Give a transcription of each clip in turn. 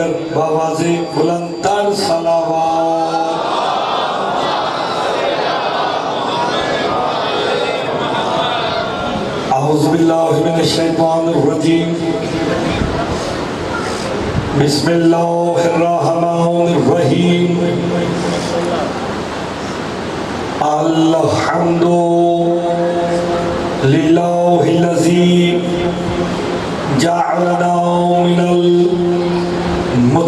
دیگر بآواز بلند تر صلوات۔ اعوذ باللہ من الشیطان الرجیم، بسم اللہ الرحمن الرحیم، الحمد للہ الذی جعلنا من المتمسکین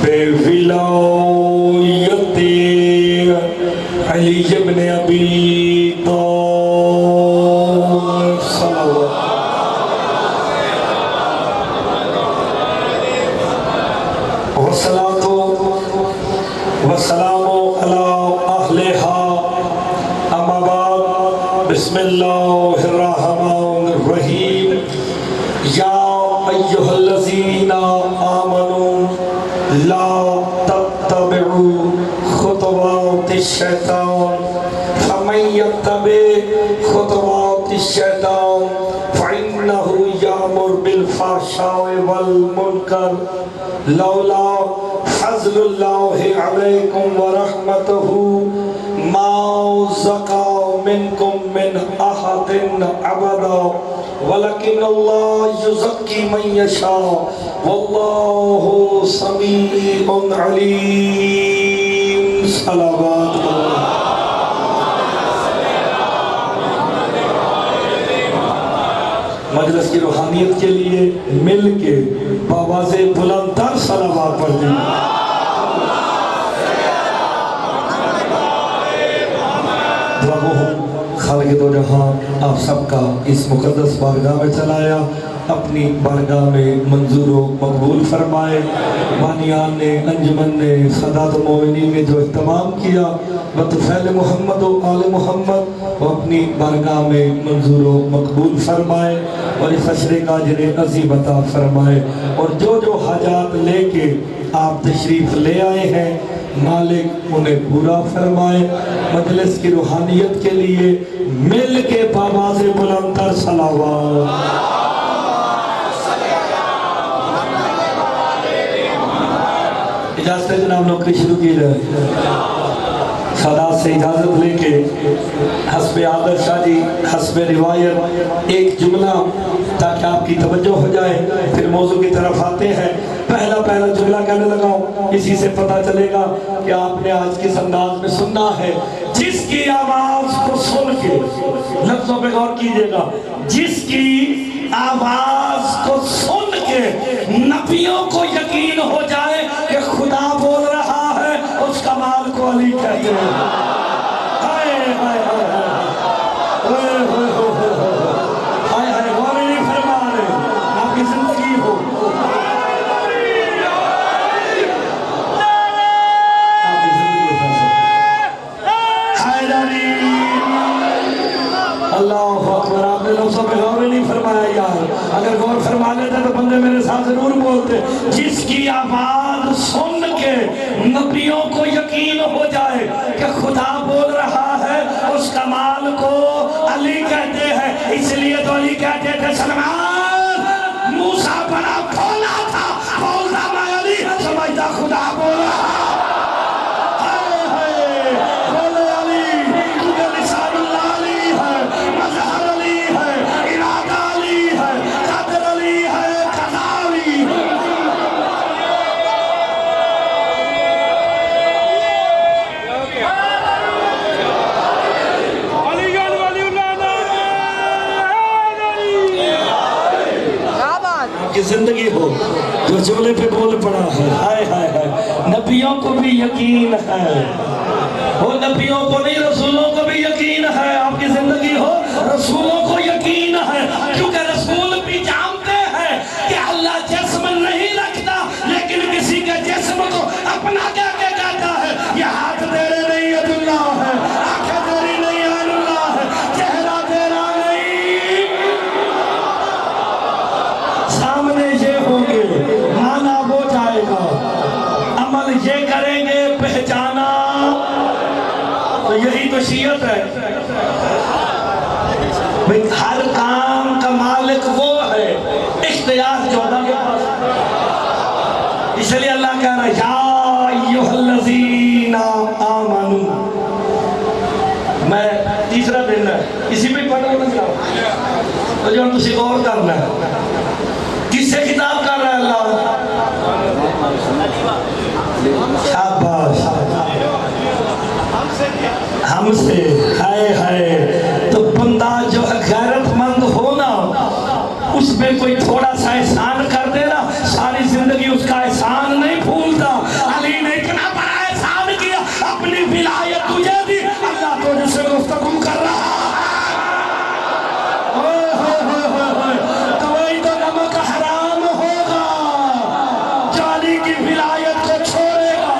بولایت علی بن ابی طالب صلوات۔ والصلاة والسلام علی اہلہا، اما بعد، بسم اللہ الرحمن الرحیم، یا ایہا الذین آمنوا لا تتبعوا خطوات الشیطان فمن یتبع خطوات الشیطان فإنه یأمر بالفحشاء والمنکر لولا فضل اللہ علیکم ورحمتہ ما زکا منکم من احد ابدا ولکن اللہ یزکی من یشاء واللہ سمیع علیم۔ صلوات مجلس کی روحانیت کے لیے مل کے بآواز بلند تر صلوات پڑھ دیں۔ خالق دو جہاں آپ سب کا اس مقدس بارگاہ میں چلایا، اپنی بارگاہ میں منظور و مقبول فرمائے۔ بانیان نے، انجمن نے، سادات المومنین نے جو اہتمام کیا بطفیل محمد و آل محمد، وہ اپنی بارگاہ میں منظور و مقبول فرمائے اور اس عشرے کا اجر عظیم عطا فرمائے، اور جو جو حاجات لے کے آپ تشریف لے آئے ہیں مالک انہیں پورا فرمائے۔ مجلس کی روحانیت کے لیے مل کے بآواز بلند تر صلوات۔ اجازت ہے جناب، نوکری شروع کی جائے۔ سادات سے اجازت لے کے حسب عادت شاہ جی حسب روایت ایک جملہ تاکہ آپ کی توجہ ہو جائے، پھر موضوع کی طرف آتے ہیں۔ پہلا جملہ کہنے لگا ہوں، اسی سے پتہ چلے گا کہ آپ نے آج کس انداز میں سننا ہے۔ جس کی آواز کو سن کے، لفظوں پہ غور کیجئے گا، جس کی آواز کو سن کے نبیوں کو یقین ہو جائے کہ خدا بول رہا ہے، اس کمال کو علی کہتے ہیں۔ ہائے ہائے ہائے ہائے ہائے، غور نہیں فرما رہے، آپ کی زندگی ہو، اللہ اکبر۔ آپ نے لفظوں پہ غور نہیں فرمایا یار، اگر غور فرما لیتے تو بندے میرے ساتھ ضرور بولتے۔ جس کی آواز سن کے نبیوں کو یقین ہو جائے کہ خدا بول رہا ہے، اس کمال کو علی کہتے ہیں۔ اس لیے تو علی کہتے تھے سلمان موسیٰ بڑا بھولا تھا، بولتا میں علی سمجھتا خدا بول رہا۔ زندگی ہو جو جملے پہ بول پڑا ہے، ہائے ہائے ہائے، نبیوں کو بھی یقین ہے، وہ نبیوں کو نہیں رسولوں کو بھی یقین ہے۔ آپ کی زندگی ہو رسولوں کو یقین ہے، کیونکہ رسول بھی جانتے ہیں کہ اللہ جسم نہیں رکھتا، لیکن کسی کے جسم کو اپنا کیا کہتا ہے۔ یہ ہاتھ تیرے نہیں ید اللہ ہے، آنکھیں تیری نہیں عین اللہ ہے، چہرہ تیرا نہیں، سامنے یہ ہوں گے، مانا وہ جائے گا، عمل یہ کریں گے، پہچانا۔ تو یہی تو شیعت ہے، ہر کام کا مالک وہ ہے، اختیار جو اللہ کے پاس ہے یا ایھا الذین آمنوا. میں تیسرا دن ہے اسی پہ پڑھ رہا ہوں تو جو تسی غور کرنا ہے کس سے خطاب کر رہا ہے اللہ؟ شاباش ہم سے. ہائے ہائے. تو بندہ جو ہے غیرت مند ہونا اس پہ کوئی تھوڑا سا احسان کر دینا ساری زندگی اس کا احسان نہیں بھولتا. علی نے اتنا بڑا احسان کیا اپنی ولایت تجھے دی اللہ تو جسے گفتگو کر رہا تو وہی تو نمک حرام ہوگا جو علی کی ولایت کو چھوڑے گا.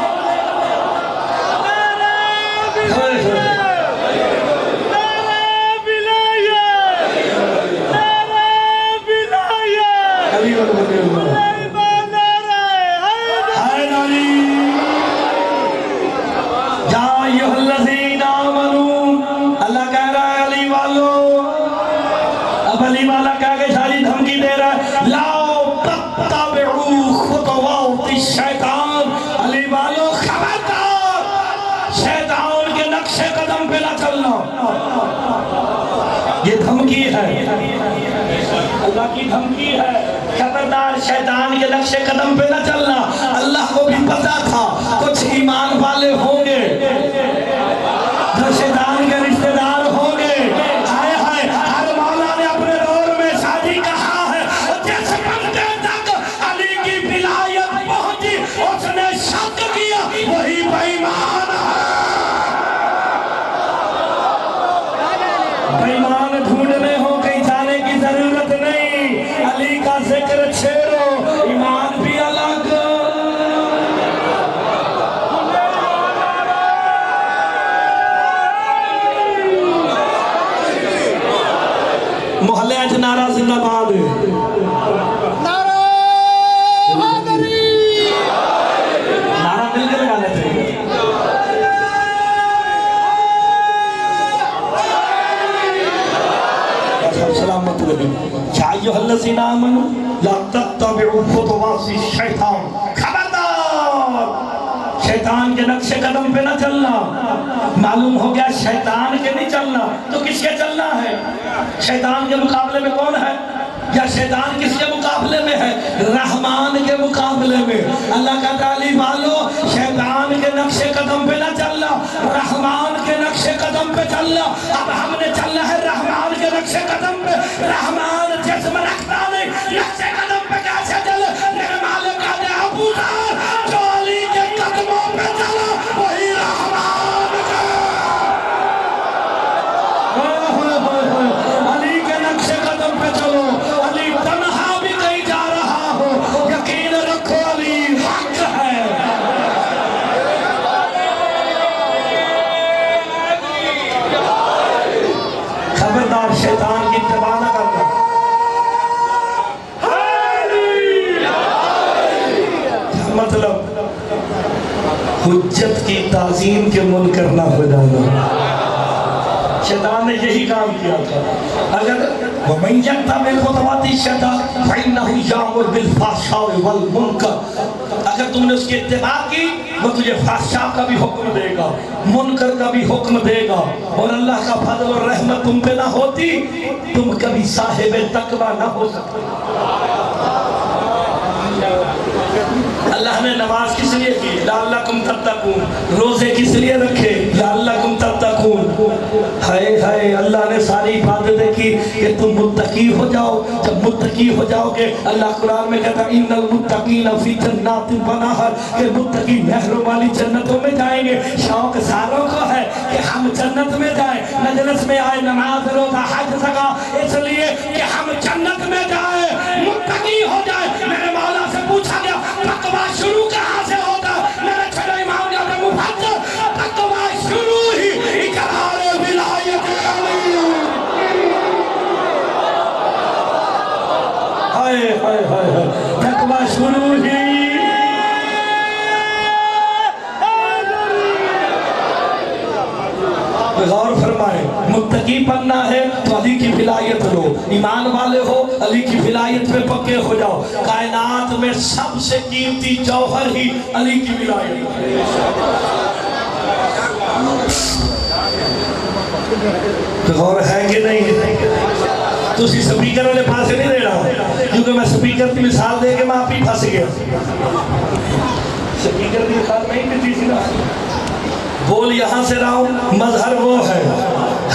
اللہ کہہ رہا ہے علی والو. اب علی والا کہہ کے ساری دھمکی دے رہا ہے لاؤ تتبعوا خطوات الشیطان. علی والو خبردار شیطان کے نقش قدم پہ نہ چلنا. یہ دھمکی ہے اللہ کی دھمکی ہے. خبردار شیطان کے نقش قدم پہ نہ چلنا. اللہ کو بھی پتا تھا کچھ ایمان والے ہوں گے جو شیطان کے رشتہ دار ہوں گے. ہائے ہائے ہر مولا نے اپنے دور میں شادی کہا ہے جس بندے تک علی کی ولایت پہنچی اس نے شک کیا وہی بے ایمان ہے. بے ایمان ڈھونڈنے ہو کہیں جانے کی ضرورت نہیں. علی کا ذکر چھیڑو ایمان بھی الگ. محلے اج نعرہ زندہ باد. نعرہ حیدری. نعرہ مل کے لگا لیتے ہیں. سلامت لگے. یا ایھا الذین آمنوا لا تتبعوا خطوات الشیطان. خبردار شیطان کے نقش قدم پہ نہ چلنا. معلوم ہو گیا شیطان کے نہیں چلنا تو کس کے چلنا ہے؟ شیطان کے مقابلے میں کون ہے؟ یا شیطان کس کے مقابلے میں ہے؟ رحمان کے مقابلے میں. اللہ کا علی والو شیطان کے نقش قدم پہ نہ چلنا رحمان کے نقش قدم پہ چلنا. اب ہم نے چلنا ہے رحمان کے نقش قدم پہ. رحمان جسم رکھتا نہیں نقش قدم پہ کیسے چلے؟ میرے مالک آدھے ابو ذر جو علی کے قدموں پہ چلا وہی رحمان کا. علی کے نقش قدم پہ چلو. علی تنہا بھی کہیں جا رہا ہو یقین رکھو علی حق ہے. خبردار شیطان کی اتباع نہ کرنا. مطلب حجت کی تعظیم کے منکر نہ ہو جانا. شیطان نے یہی کام کیا تھا. اگر وَمَنْ يَتَّبِعْ خُطُوَاتِ الشَّيْطَانِ فَإِنَّهُ يَأْمُرُ بِالْفَحْشَاءِ وَالْمُنكَرِ. اگر تم نے اس کی اتباع کی وہ تجھے فحشاء کا بھی حکم دے گا منکر کا بھی حکم دے گا. اور اللہ کا فضل اور رحمت تم پہ نہ ہوتی تم کبھی صاحب تقویٰ نہ ہو سکتے. اللہ نے نماز کس لیے کی؟ لعلکم تتقون. روزے کس لیے رکھے؟ لعلکم تتقون. ہائے ہائے اللہ نے ساری عبادتیں کی کہ تم متقی ہو جاؤ. جب متقی ہو جاؤ گے اللہ قرآن میں کہتا ان المتقین فی جنات ونہر کہ متقی نہروں والی جنتوں میں جائیں گے. شوق ساروں کو ہے کہ ہم جنت میں جائیں. مجلس میں آئے نماز روزہ حج زکوٰۃ اس لیے کہ ہم جنت میں جائیں متقی ہو جائیں. میرے مولا سے پوچھا گیا تقویٰ شروع کہاں سے ہوتا؟ میرے چھڑے امام جب مفسر تقویٰ شروع ہی اقرار ولایت علی. ہائے ہائے ہائے تقویٰ شروع ہی. غور فرمائیں متقی بننا ہے تو علی کی ولایت لو. ایمان والے ہو علی کی ولایت پہ پکے ہو جاؤ. کائنات میں سب سے قیمتی جوہر ہی علی کی ولایت. غور ہے کہ نہیں؟ تو اسی سپیکر والے پاس نہیں دے رہا کیونکہ میں سپیکر کی مثال دے کے میں آپ ہی پھنس گیا. سپیکر کی مثال نہیں دیتی تھی نا. بول یہاں سے رہا ہوں مظہر وہ ہے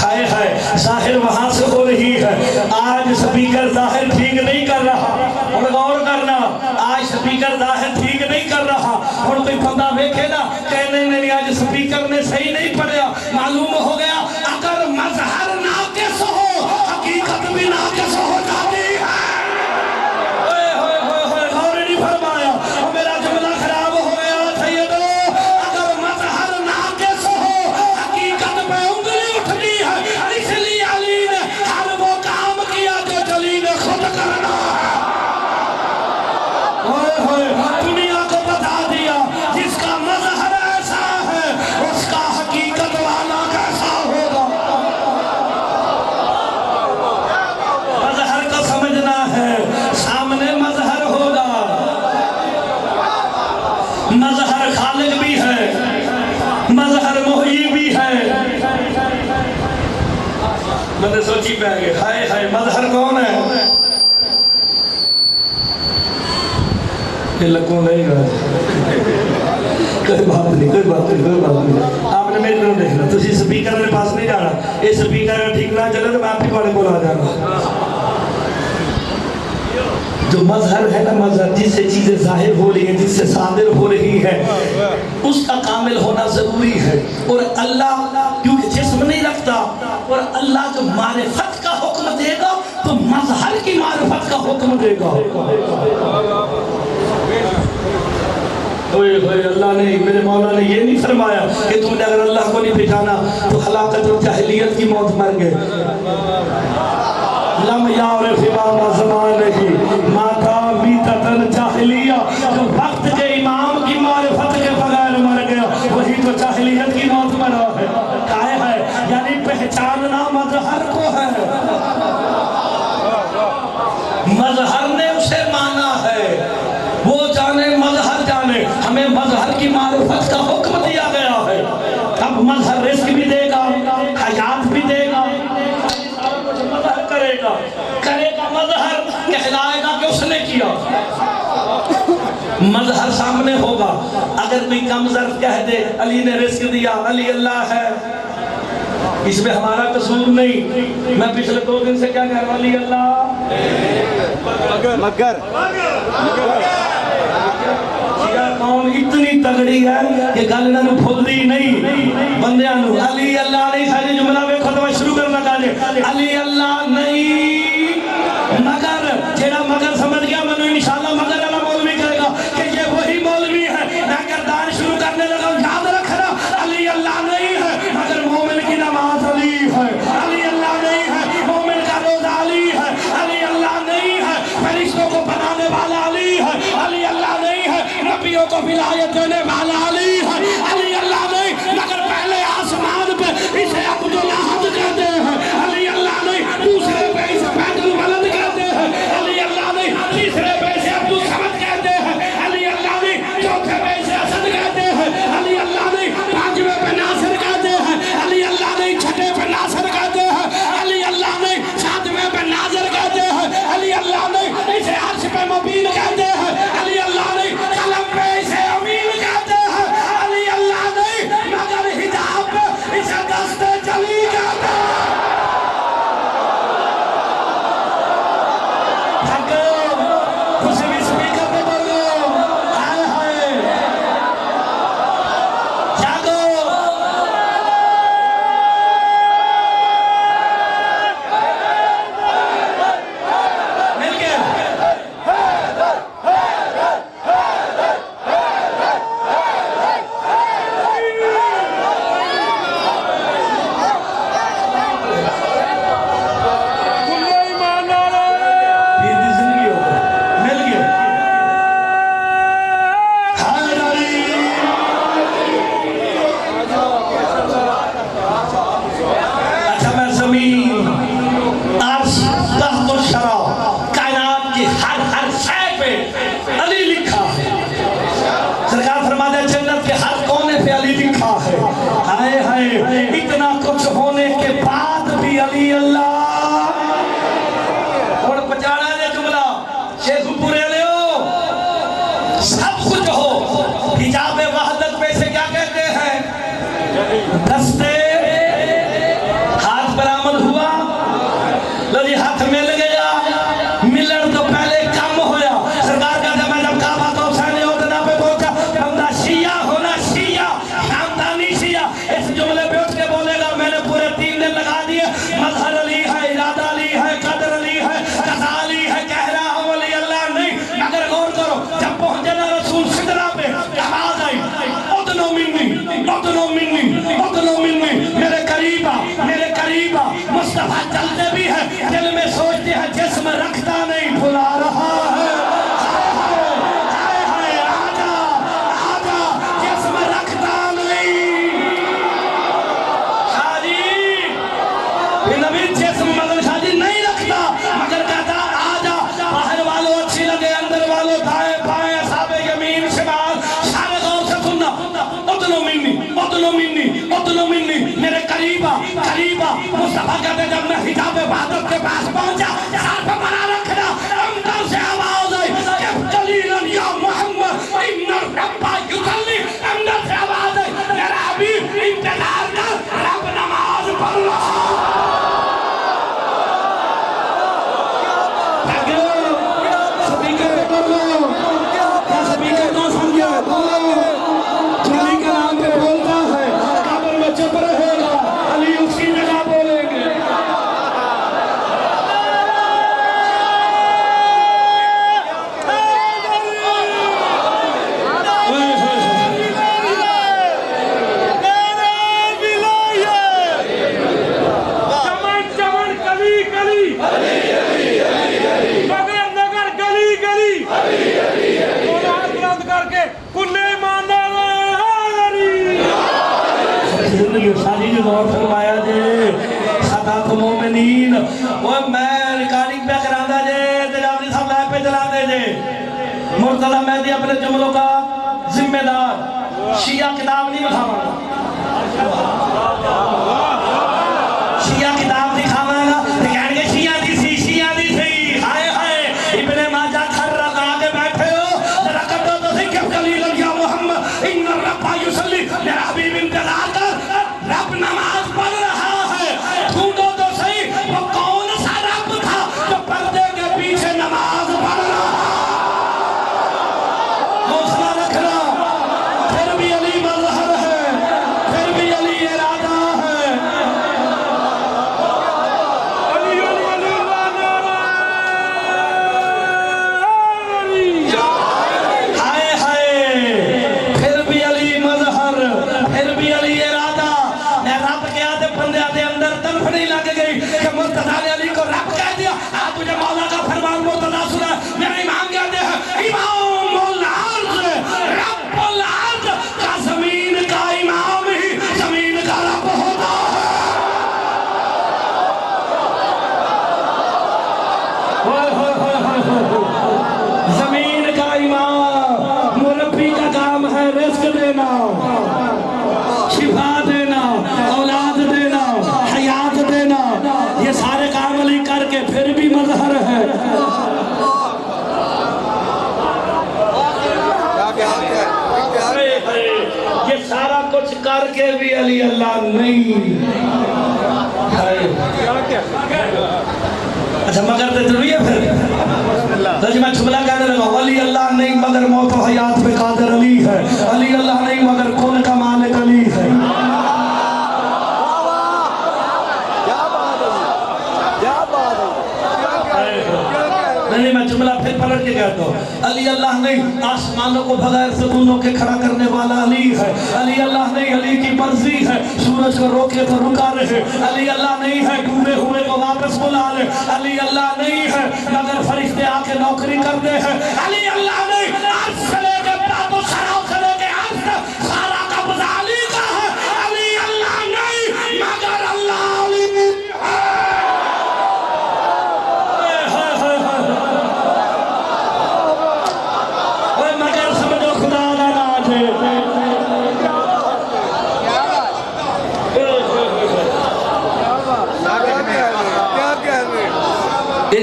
ہائے ہائے ظاہر وہاں سے ہو رہی ہے. آج سپیکر ظاہر ٹھیک نہیں کر رہا. اور غور کرنا آج سپیکر ظاہر ٹھیک نہیں کر رہا. اور کوئی بندہ دیکھے نا کہنے نہیں آج سپیکر نے صحیح نہیں پڑھا. معلوم ہو گیا اگر مظہر ناقص ہو حقیقت بھی ناقص ہو جاتی ہے. غور نہیں فرمایا میرا جملہ خراب ہو گیا. سیدو اگر مظہر ناقص ہو حقیقت پہ انگلی اٹھنی ہے. اس لیے علی نے ہر وہ کام کیا جو جلی نے خود کرنا ہے. دنیا کو بتا دیا جس کا مظہر ایسا ہے اس کا حقیقت والا کیسا ہوگا. مظہر کو سمجھنا ہے سامنے مظہر ہوگا. مظہر خالق بھی ہے مظہر محیی بھی ہے. میں نے سوچی پہ آگے ہائے ہائے مظہر کون ہے؟ یہ لگوں نہیں گا. کوئی بات نہیں کوئی بات نہیں کوئی بات نہیں. آپ نے میری طرف دیکھنا تو اسی سپیکر میرے پاس نہیں جانا. یہ سپیکر اگر ٹھیک نہ چلے تو میں آپ کی بڑے بولا جانا. جو مظہر ہے نا مظہر جس سے چیزیں ظاہر ہو رہی ہیں جس سے صادر ہو رہی ہے اس کا کامل ہونا ضروری ہے. اور اللہ کیونکہ جسم نہیں رکھتا اور اللہ جو معرفت کا حکم دے گا تو مظہر کی معرفت کا حکم دے گا. اللہ نے میرے مولا نے یہ نہیں فرمایا کہ تم نے اگر اللہ کو نہیں پہچانا تو ہلاکت اور جاہلیت کی موت مر گئے. لم یعرف امام زمانہ ماتا میتتن جاہلیہ. جو وقت کے امام کی معرفت کے بغیر مر گیا وہی تو جاہلیت کی موت مرا ہے. کائے ہے یعنی پہچاننا مظہر کو ہے. مظہر نے اسے مانا ہے وہ جانے مظہر جانے. ہمیں مظہر کی معرفت کا حکم دیا گیا ہے. اب مظہر رزق بھی دے گا حیات بھی دے گا مظہر کرے گا مظہر کہلائے گا کہ اس نے کیا. مظہر سامنے ہوگا. اگر کوئی کم ظرف کہہ دے علی نے رزق دیا علی اللہ ہے اس میں ہمارا قصور نہیں. میں پچھلے 2 دن سے کیا کہہ رہا ہوں علی اللہ مگر قوم اتنی تگڑی ہے کہ گل انہوں نے بھول دی نہیں. بندیاں نو علی اللہ نہیں ساری جملہ میں خطبہ شروع کرنا چاہتے علی اللہ نہیں مگر جیڑا مگر سمجھ گیا میں نے انشاءاللہ مگر اللہ مولوی کرے گا کہ یہ وہی مولوی ہے. میں گردان شروع کرنے لگا یاد رکھنا علی اللہ نہیں ہے مگر مومن کی نماز علی ہے. علی اللہ نہیں ہے مومن کا روزہ علی ہے. علی اللہ نہیں ہے فرشتوں کو بنانے والا علی ہے. علی اللہ نہیں ہے نبیوں کو ولایت دینے والا علی ہے. علی اللہ نہیں مگر پہلے آسمان پہ اسے عبداللہ کہتے ہیں. علی اللہ نہیں چاہتے بھی ہیں دل میں سوچتے ہیں جسم رکھتا نہیں بھلا رہا ہے میرے قریبا مصطفیٰ کہتے جب میں حجاب عبادت کے پاس پہنچا سار پہ بنا رکھنا اندر سے آواز آئی کہ قلیلاً یا محمد ان الرب یصلی اندر سے آواز آئی میرا حبیب انتظار کر رب نماز پڑھ رہا فرمایا جے خطاط مومنین وہ میں ریکارڈنگ پہ کرانا جے تجاوزی صاحب لائے پہ چلا دے جے مرتضی مہدی اپنے جملوں کا ذمہ دار شیعہ کتاب نہیں بکھاوا شیعہ کتاب دکھاوا گا کہنے گے شیعہ دی سی ہائے ہائے ابن ماجہ کھر رکھا کے بیٹھے ہو ذرا کر دو تو سی کہ قلیلاً یا محمد ان الرب یصلی میرا حبیب انتظار کر رب نماز پڑھ رہا ہے ڈھونڈو تو صحیح وہ کون سا رب تھا جو پردے کے پیچھے نماز پڑھ رہا حوصلہ رکھنا پھر بھی علی مظہر ہے پھر بھی علی ارادہ ہے ہائے ہائے پھر بھی علی مظہر پھر بھی علی ارادہ رب کے آدھے بندے آدھے اندر تنف نہیں لگ گئی کہ مرتضی علی کو رب کہہ دیا آپ مجھے مولا کا فرمان مرتضی سنا میرا امام کہتے ہیں امام العرض رب العرض کا زمین کا امام ہی زمین کا رب ہوتا ہے زمین کا امام مربی کا کام ہے رزق دینا شفا دینا اولاد دینا حیات دینا یہ سارے کام علی کر کے پھر بھی مظہر ہے یہ سارا کچھ کر کے بھی علی اللہ نہیں اچھا مگر تے ضروری ہے پھر میں جملہ کہنے لگا علی اللہ نہیں مگر موت و حیات پہ قادر علی ہے علی اللہ نہیں مگر کون کا مالک علی ہے نہیں میں جملہ پھر پلٹ کے کہتا ہوں علی اللہ نہیں آسمانوں کو بغیر ستونوں کے کھڑا کرنے والا علی ہے علی اللہ نہیں علی کی مرضی ہے سورج کو روکے تو رکا رہے علی اللہ نہیں ہے ڈوبے ہوئے کو واپس بلا لے علی اللہ نہیں ہے مگر فرشتے آ کے نوکری کرتے ہیں علی اللہ نہیں عرض سے لے کے پات و سراؤ سے لے کے عرض سارا قبض علی کا ہے علی اللہ نہیں مگر اللہ علی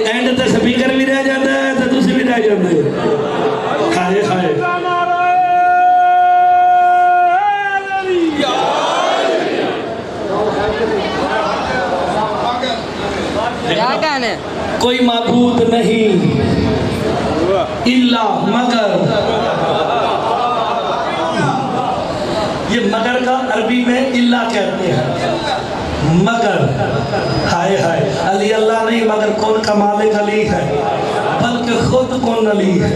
اینڈ تے سپیکر بھی رہ جاتا ہے تو دوسری بھی رہ جاتے ہیں کھائے کھائے کیا کہنے کوئی معبود نہیں الا مگر یہ مگر کا عربی میں الا کہتے ہیں مگر ہائے ہائے علی اللہ نہیں مگر کون کا مالک علی ہے بلکہ خود کون علی ہے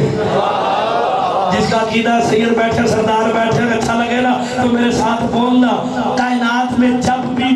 جس کا عقیدہ سید بیٹھے سردار بیٹھے اچھا لگے نا تو میرے ساتھ بولنا کائنات میں جب بھی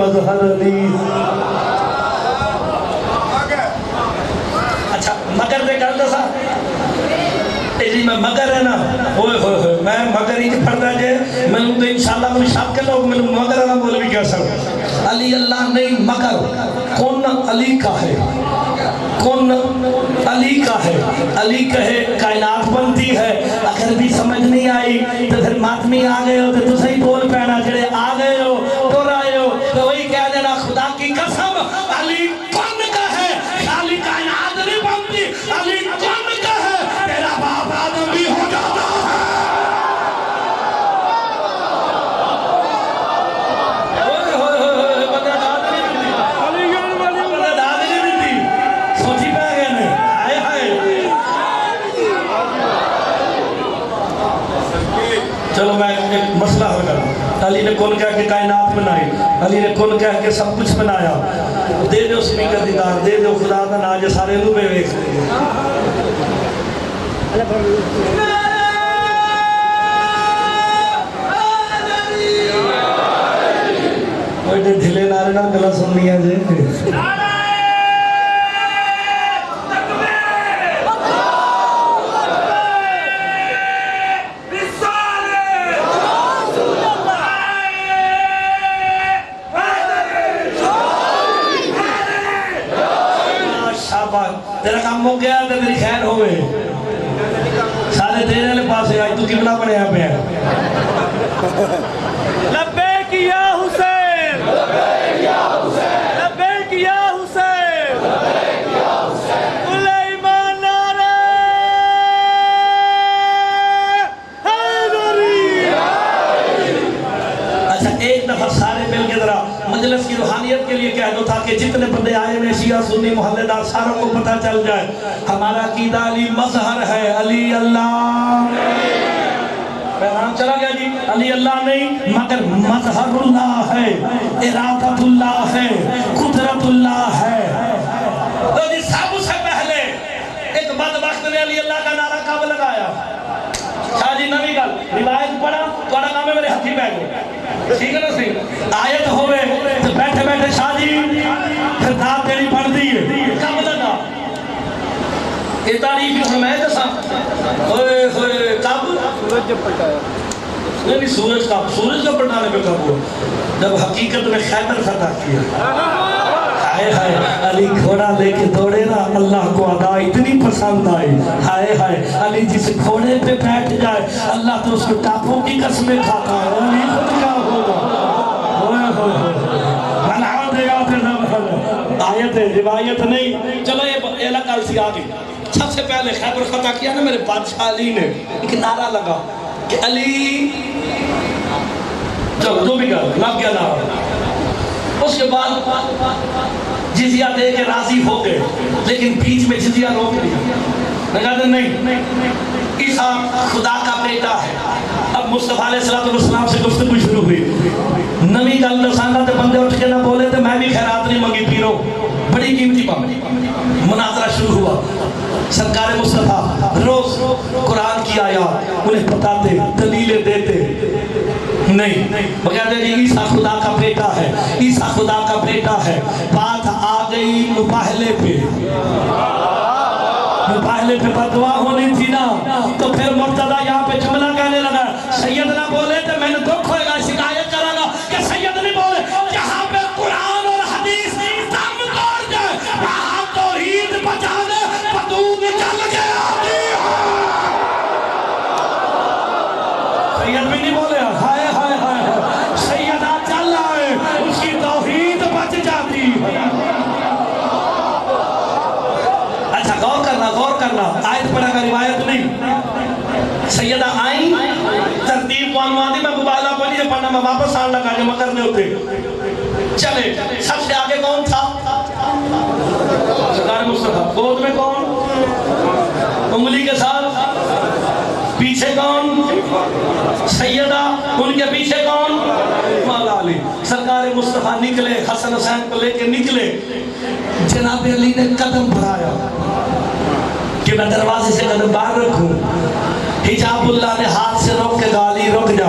مظہر علی. اچھا مگر دے گل دسا جی میں مگر ہے نا ہوئے ہوئے ہوئے میں مگر ہی پڑھتا جائے میں تو انشاءاللہ مجھے شاک کے لوگ میں مگر ہے نا بولے بھی کیا سب علی اللہ نہیں مگر کون علی کا ہے کون علی کا ہے علی کہے کائنات بنتی ہے اگر بھی سمجھ نہیں آئی تو پھر ماتمی آ گئے ہو تو صحیح بول پہنا جڑے آ گئے ہو تو رائے ہو تو وہی کہہ دینا خدا کی قسم علی کون کا ہے علی کائنات نہیں بنتی علی کون کا ہے تیرا باپ آدم بھی ہو جاتا ہے. چلو میں ایک مسئلہ ہو گیا علی نے کون کہا کہ کائنات بنائی علی نے کون کہا کہ سب کچھ بنایا دے دو سپیکر دیدار دے دو خدا دا ناجے سارے لوبے ویکھ کوئی دے دھلے نارے نا گلا سن لیا جے تیرا کام ہو گیا تو میری خیر ہوئے سارے تیرے والے پاس آج تو قبلہ بنیا پہ ہے لبیک یا حسین لبیک یا حسین سلیمان نعرہ حیدری. اچھا ایک دفعہ سارے مل کے ذرا مجلس کی روحانیت کے لیے کہہ دو تاکہ جتنے بندے آئے میں شیعہ سنی محلے دار ساروں کو پتہ چل جائے ہمارا عقیدہ علی مظہر ہے علی اللہ پیغام چلا گیا جی علی اللہ نہیں مگر مظہر اللہ ہے ارادت اللہ ہے قدرت اللہ ہے. تو جی سب سے پہلے ایک بدبخت نے علی اللہ کا نعرہ کب لگایا شاہ جی نبی گل روایت پڑھا توڑا کام ہے میرے ہتھی بیٹھ گئے ٹھیک ہے نا سی آیت ہوئے تو بیٹھے بیٹھے شاہ جی پھر داد تیری پڑھ دیئے کب لگا یہ تاریخ میں جیسا ہوئے ہوئے کب سورج جب پلٹایا نہیں سورج کا پلٹانے پہ کب ہوا جب حقیقت میں خیبر فتح کیا ہائے ہائے علی گھوڑا لے کے دوڑے نا اللہ کو ادا اتنی پسند آئی ہائے ہائے علی جس گھوڑے پہ بیٹھ جائے اللہ تو اس کو ٹاپوں کی قسمیں کھاتا ہے علی خود کیا ہوگا ہوئے ہوئے بلعود یاد نہ آیت ہے روایت نہیں چلو یہ لکال سی آگئی سب سے پہلے خیبر فتح کیا نا میرے بادشاہ علی نے ایک نعرہ لگا کہ علی چلو جو بھی کر لگ گیا نعرہ اس کے بعد جزیہ دے کے راضی ہو گئے لیکن بیچ میں جزیہ روک لیا کہا نہیں عیسیٰ خدا کا بیٹا ہے. اب مصطفیٰ علیہ السلام سے گفتگو شروع ہوئی نبی گل دسانا تے بندے اٹھ کے نہ بولے تے میں بھی خیرات نہیں منگی پیرو بڑی قیمتی بات مناظرہ شروع ہوا سرکار مصطفیٰ روز قرآن کی آیات انہیں بتاتے دلیلیں دیتے نہیں وہ کہتے ہیں عیسیٰ خدا کا بیٹا ہے عیسیٰ خدا کا بیٹا ہے بات آ گئی مباہلے پہ مباہلے پہ بدعا ہونی تھی نا تو پھر مرتضی یہاں پہ جملہ کہنے لگا سید نہ بولے تو میں نے دکھ ہوئے گا شکایت کرا گا کہ سید نہیں بولے جہاں پہ قرآن اور حدیث دم توڑ جائے وہاں توحید بچانے بدون چل گیا سید بھی نہیں بولے ہائے ہائے ہائے سیدہ چل آئے اس کی توحید بچ جاتی. اچھا غور کرنا آیت پڑھا کا روایت نہیں سیدہ آئیں ترتیب کو انوادی میں مباہلہ پڑھی جب پڑھنا میں واپس آن لگا جو مکرنے ہوتے چلے سب سے آگے کون تھا سرکار مصطفیٰ گود میں کون انگلی کے ساتھ پیچھے کون سیدہ ان کے پیچھے کون مولا علی سرکار مصطفیٰ نکلے حسن حسین کو لے کے نکلے جناب علی نے قدم بڑھایا کہ میں دروازے سے قدم باہر رکھوں حجاب اللہ نے ہاتھ سے روک کے گالی رک جا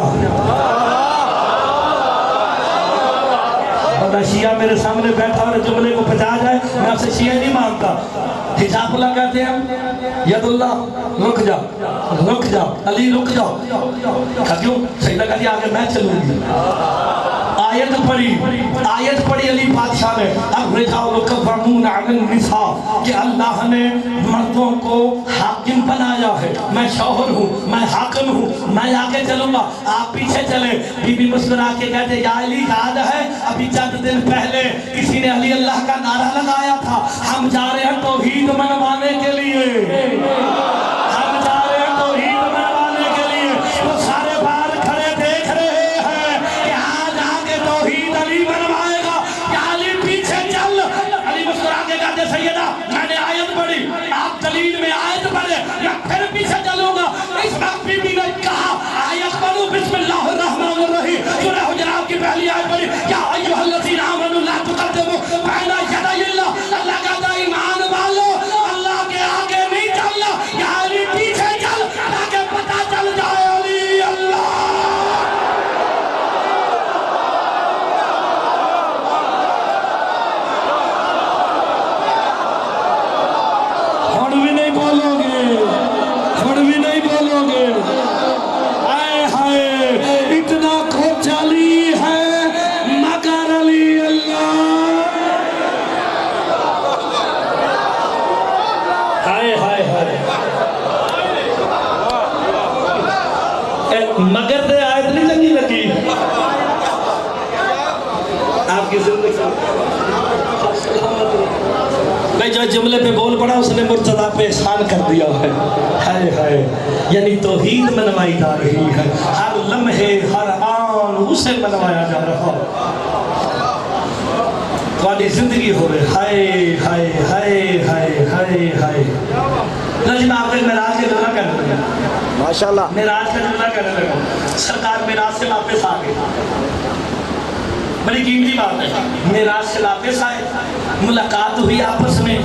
اور نہ شیعہ میرے سامنے بیٹھا اور جملے کو پہنچا جائے میں آپ سے شیعہ نہیں مانتا. حجاب اللہ کہتے ہیں ید اللہ رک جا رک جا علی رک جاؤ. کہا کیوں؟ سیدہ کہا آگے میں چلوں گی. آیت پڑھی علی بادشاہ نے الرجال قوامون علی النساء کہ اللہ نے مردوں کو حاکم بنایا ہے. میں شوہر ہوں میں حاکم ہوں میں آگے چلوں گا آپ پیچھے چلیں. بی بی مسکرا کے کہتے یا علی یاد ہے ابھی چند دن پہلے کسی نے علی اللہ کا نعرہ لگایا تھا ہم جا رہے ہیں توحید منوانے کے لیے ہم جا رہے ہیں توحید منوانے کے لیے. وہ سارے باہر کھڑے دیکھ رہے ہیں کہ آج آگے توحید علی منوائے گا کہ علی پیچھے چل. علی مسکرا کے کہتے سیدہ میں نے آیت پڑھی آپ دلیل میں آیت پڑھے یا پھر پیچھے چلوں گا. اس وقت بی بی نے کہا آیت پڑھو بسم اللہ الرحمن الرحیم سورہ حجرات کی پہلی آیت پڑھی یا ایھا الذین آمنوا لا تقدموا بین یدی اللہ. اللہ کہتا ہے ایمان والو اللہ کے آگے نہیں چلنا یا علی پیچھے چل تاکہ پتہ چل جائے علی اللہ. ہن بھی نہیں بولو گے ہن بھی نہیں بولو گے. آئے ہائے اتنا کچھ علی ہے مگر علی اللہ. ہائے ہائے ہائے مگر دے آیت نہیں لگی لگی آپ کی زندگی. میں جو جملے پہ بول پڑا اس نے مرتضیٰ پہ احسان کر دیا ہے. ہائے ہائے یعنی توحید منوائی جا رہی ہے ہر لمحے ہر آن اسے منوایا جا رہا. تمہاری زندگی ہو رہے ہائے ہائے ہائے ہائے ہائے ہائے. لیکن آپ نے معراج کا جملہ کرنے لگا ماشاءاللہ معراج کا جملہ کرنے لگا. سرکار معراج سے واپس آ گئے بڑی قیمتی بات ہے. معراج سے واپس آئے ملاقات ہوئی آپس میں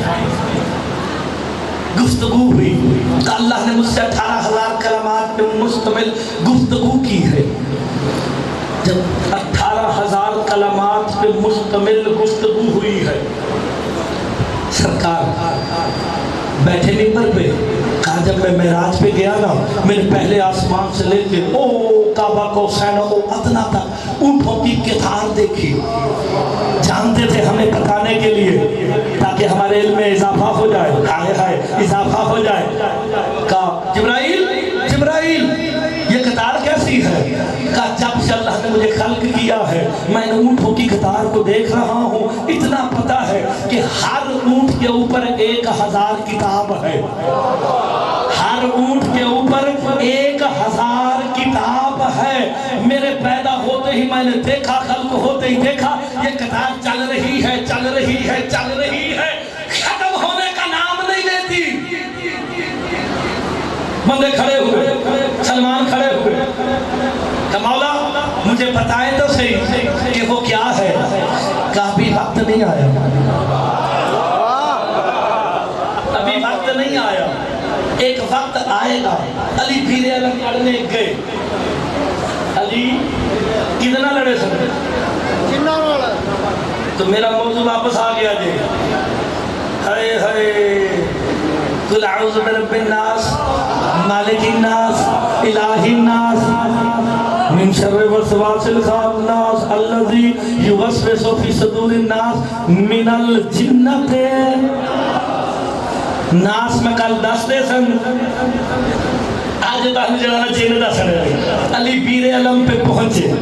گفتگو ہوئی کہ اللہ نے مجھ سے 18,000 کلمات پہ مشتمل گفتگو کی ہے. جب 18,000 کلمات پہ مشتمل گفتگو ہوئی ہے سرکار بیٹھے ممبر پہ کہا جب میں معراج پہ گیا نا میں نے پہلے آسمان سے لے کے او کعبہ کو سینہ او ادنا تک اونٹوں کی قطار دیکھی. جانتے تھے ہمیں بتانے کے لیے تاکہ ہمارے علم میں اضافہ ہو جائے. ہائے ہائے اضافہ ہو جائے. کہا جبرائیل یہ قطار کیسی ہے؟ کہا جب سے اللہ نے مجھے خلق کیا ہے میں نے اونٹوں کی قطار کو دیکھ رہا ہوں. اتنا پتا ہے کہ ہر اونٹ کے اوپر 1,000 کتاب ہے. ہر اونٹ کے اوپر 1,000 کتاب ہے. میرے پیدا ہوتے ہی میں نے دیکھا خلق ہوتے ہی دیکھا یہ قطار چل رہی ہے چل رہی ہے چل رہی ہے ختم ہونے کا نام نہیں لیتی. بندے کھڑے ہوئے سلمان کھڑے ہوئے کہ مولا مجھے بتائیں تو صحیح کہ وہ کیا ہے. کہا ابھی وقت نہیں آیا ابھی وقت نہیں آیا ایک وقت آئے گا. علی پیر علم لڑنے گئے. علی کتنا لڑے سکتے تو میرا موضوع واپس آ گیا جی. ہائے ہائے قل اعوذ برب الناس مالک الناس الہ الناس من شر الوسواس الخناس الذی یوسوس فی صدور الناس من الجنۃ. ناس میں کل 10 دے سن آج تاہم جلانا جن دا سن. علی پیر علم پہ پہنچے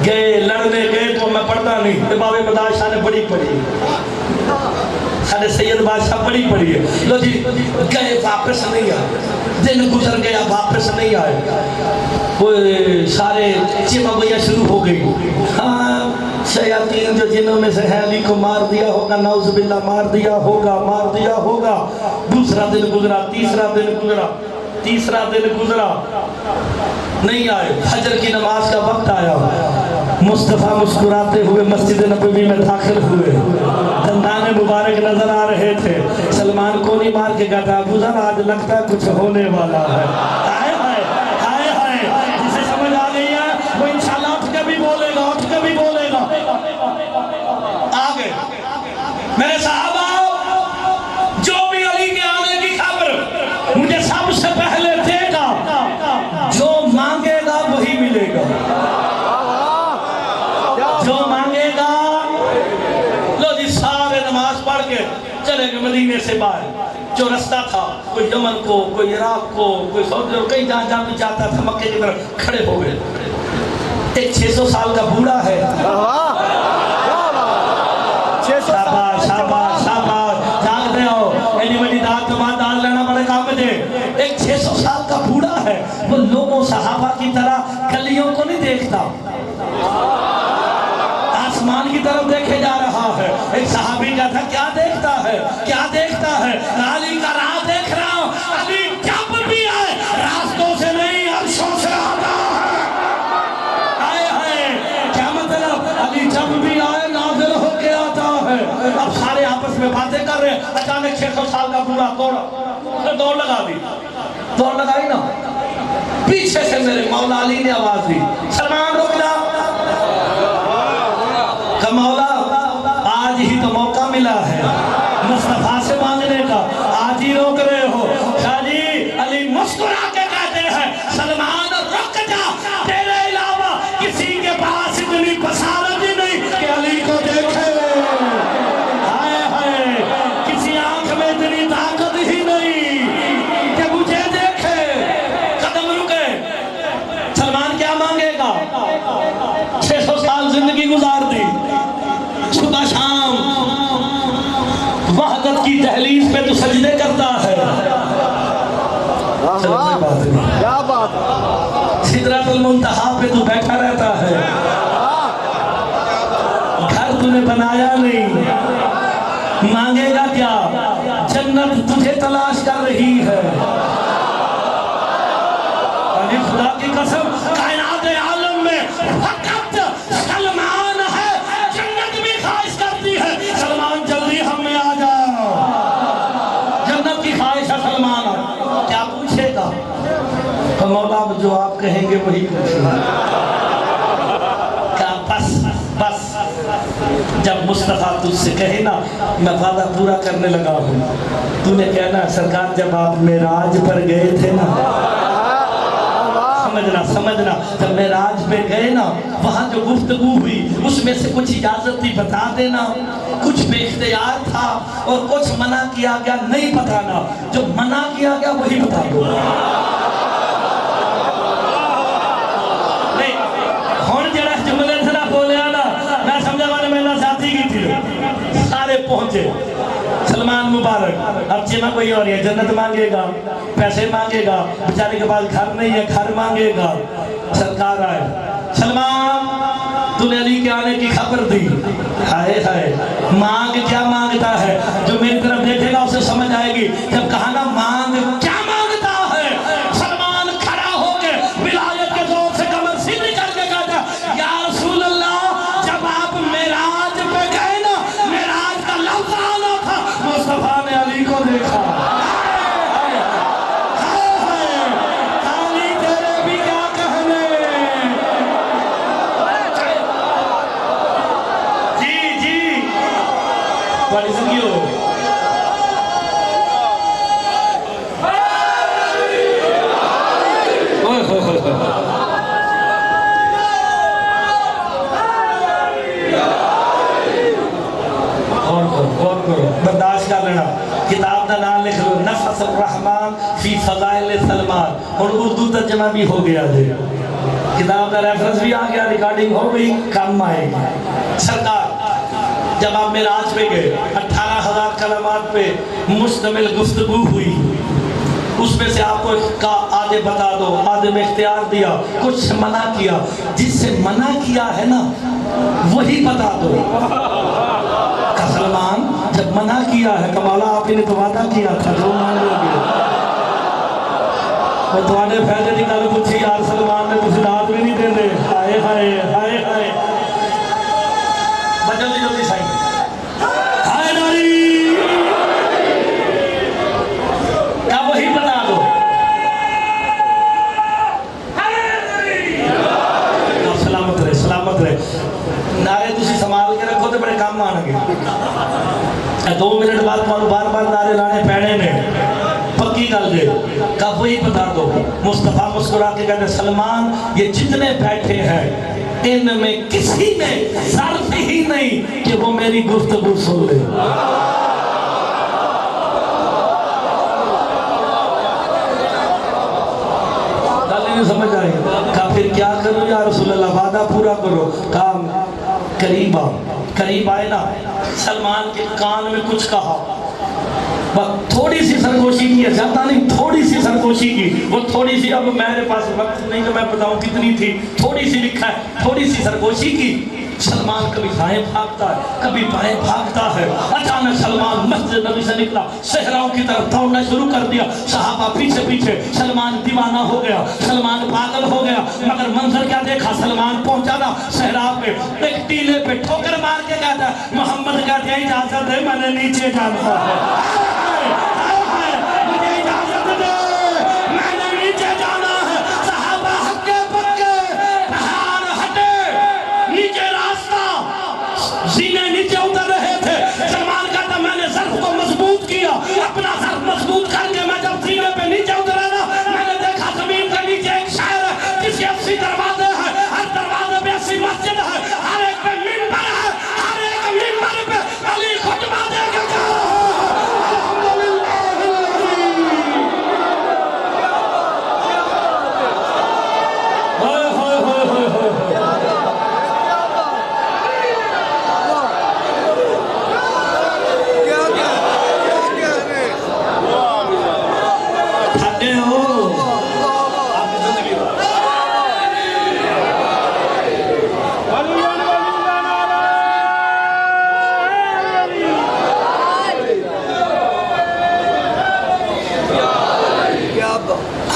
گئے لڑنے گئے تو میں پڑھتا نہیں. باب مداشاہ نے بڑی پڑھی سارے سید بادشاہ بڑی پڑھی ہے. لو جی گئے واپس نہیں آئے. دن گزر گیا واپس نہیں آئے. وہ سارے چیمہ گویا شروع ہو گئی. ہاں شیاطین جو جنوں میں سے ہے علی کو مار دیا ہوگا نعوذ باللہ مار دیا ہوگا. دوسرا دن گزرا تیسرا دن گزرا نہیں آئے. فجر کی نماز کا وقت آیا. مصطفیٰ مسکراتے ہوئے مسجد نبوی میں داخل ہوئے. دندان مبارک نظر آ رہے تھے. سلمان کو نہیں مار کے کہتا ابو ذر آج لگتا ہے کچھ ہونے والا ہے. ہائے ہائے ہائے ہائے جسے سمجھ آ گئی ہے وہ انشاءاللہ اٹھ کے بھی بولے گا. مدینے سے باہر جو رستہ تھا، کوئی یمن کو، کوئی عراق کو، کوئی سعودی اور کئی جہاں جہاں بھی جاتا تھا، مکے کی طرف کھڑے ہو گئے. ایک 600 سال کا بوڑھا ہے. شاباش شاباش شاباش، جاگتے ہو اینی بڑی داد تو بات ڈال لینا بڑے کام مجھے. ایک 600 سال کا بوڑھا ہے، وہ لوگوں صحابہ کی طرح گلیوں کو نہیں دیکھتا، آسمان کی طرف دیکھے جا رہا ہے. ایک صحابی کا تھا، کیا دیکھتا ہے کیا دیکھتا ہے؟ علی کا راہ دیکھ رہا ہوں. علی جب بھی آئے راستوں سے نہیں عرشوں سے آتا ہے. آئے آئے کیا مطلب؟ علی جب بھی آئے نازل ہو کے آتا ہے. اب سارے آپس میں باتیں کر رہے ہیں، اچانک 600 سال کا بوڑھا دوڑ لگا دی. دوڑ لگائی نا، پیچھے سے میرے مولا علی نے آواز دی، سلمان رک جا. مولا آج ہی تو موقع ملا ہے مصطفیٰ سے مانگنے کا، آج ہی روک رہے ہو. شاہ جی علی مسکرا کے کہتے ہیں، سلمان رک جا، تیرے علاوہ کسی کے پاس اتنی بصارت ہی نہیں کہ علی کو دیکھے. ہائے ہائے، کسی آنکھ میں اتنی طاقت ہی نہیں کہ مجھے دیکھے. قدم رکے. سلمان کیا مانگے گا؟ 600 سال زندگی گزار دی، صبح شام وحدت کی دہلیز پہ تو سجدے کرتا ہے. کیا بات، سدرۃ المنتہا پہ تو بیٹھا رہتا ہے. گھر تو نے بنایا نہیں، مانگے گا کیا؟ جنت تجھے تلاش کر رہی ہے. خدا کی قسم، کائنات عالم میں فقط سلمان ہے، جنت بھی خواہش کرتی ہے سلمان جلدی ہم میں آ جاؤ. جنت کی خواہش ہے سلمان. کیا پوچھے گا؟ تو مولا جو آپ کہیں گے وہی پوچھے گا. کیا بس بس، جب مصطفیٰ تجھ سے کہے نا میں وعدہ پورا کرنے لگا ہوں، تو نے کہنا سرکار جب آپ معراج پر گئے تھے نا، سمجھنا جب معراج پہ گئے نا، وہاں جو گفتگو ہوئی اس میں سے کچھ اجازت تھی بتا دینا، کچھ بے اختیار تھا اور کچھ منع کیا گیا نہیں بتانا. جو منع کیا گیا وہی بتا دو. نہیں ہون جڑا جملے سے نہ بولیا نا، میں سمجھا والے میں نہ ساتھی کی تھی. سارے پہنچے. سلمان مبارک اب چیمہ کوئی اور ہے، جنت مانگے گا، پیسے مانگے گا، بیچارے کے پاس گھر نہیں ہے گھر مانگے گا. سرکار آئے، سلمان تو نے علی کے آنے کی خبر دی. ہائے ہائے، مانگ کیا مانگتا ہے؟ جو میری طرف دیکھے گا اسے سمجھ آئے گی. جب کہا نا مانگ کیا مانگتا ہے، سلمان کھڑا ہو کے ولایت کے زور سے کمر سیدھی کر کے کہتا یا رسول اللہ، جب آپ معراج پہ گئے نا، معراج کا لفظ آنا تھا، مصطفیٰ نے علی کو دیکھا. برداشت کر لینا، کتاب کا نام لکھ لو، نفس الرحمن فی فضائل سلمان، اور اردو ترجمہ بھی ہو گیا دے. کتاب کا ریفرنس بھی آ گیا، ریکارڈنگ ہو گئی، کام آئے گی. سرکار جب آپ معراج پہ گئے، 18,000 کلمات پہ مشتمل گفتگو ہوئی. اس میں سے آپ کو کہا آدھے بتا دو، آدھے میں اختیار دیا، کچھ منع کیا. جس سے منع کیا ہے نا وہی بتا دو. سلمان جب منع کیا ہے کہ مولا آپ نے تو وعدہ کیا تھا جو مانگو گے، وہ تواڈے فائدے دی گل پوچھی یار سلمان نے تسی داد بھی نہیں دے دے. ہائے ہائے ہائے ہائے، بجل دی جلدی سائیں. ہائے ناری، کیا وہی بتا دو. سلامت رہے سلامت رہے. نعرے تسی سنبھال کے رکھو تو بڑے کام آن گے. 2 منٹ بعد بار بار نعرے لانے پینے نے، پکی گل دے کہ وہی بتا دو. مصطفیٰ مسکرا کے کہتے سلمان یہ جتنے بیٹھے ہیں ان میں کسی میں ظرف ہی نہیں کہ وہ میری گفتگو سن لے. نہیں سمجھ آئی؟ کہا پھر کیا کروں یا رسول اللہ؟ وعدہ پورا کرو۔ کہا قریب آئے نا، سلمان کے کان میں کچھ کہا، بس تھوڑی سی سرگوشی کی ہے، زیادہ نہیں، تھوڑی سی سرگوشی کی۔ وہ تھوڑی سی، اب میرے پاس وقت نہیں کہ میں بتاؤں کتنی تھی، تھوڑی سی لکھا ہے، تھوڑی سی سرگوشی کی۔ سلمان کبھی دائیں بھاگتا ہے، کبھی بائیں بھاگتا ہے۔ اچانک سلمان مسجد نبی سے نکلا، صحراؤں کی طرف دوڑنا شروع کر دیا، صحابہ پیچھے پیچھے۔ سلمان دیوانہ ہو گیا، سلمان پاگل ہو گیا، مگر منظر کیا دیکھا؟ سلمان پہنچا نا صحرا پہ، ایک ٹیلے پہ ٹھوکر مار کے کہتا ہے، محمد کہتے ہیں اجازت ہے، میں نے نیچے جانا ہے، مجھے اجازت دے، میں نے نیچے جانا ہے۔ صحابہ ہکے پکے، پہاڑ ہٹے، نیچے زینے نیچے اتر رہے تھے۔ سلمان کہتا میں نے ظرف کو مضبوط کیا، اپنا ظرف مضبوط کر کے میں جب زینے پہ نیچے اترا نا، میں نے دیکھا زمین کے نیچے ایک شہر ہے جس کے 80 دروازے ہیں، ہر دروازے پہ 80 مسجد ہے، ہر ایک پہ منبر ہے، ہر ایک منبر پہ علی خطبہ دے کے جا رہا ہے۔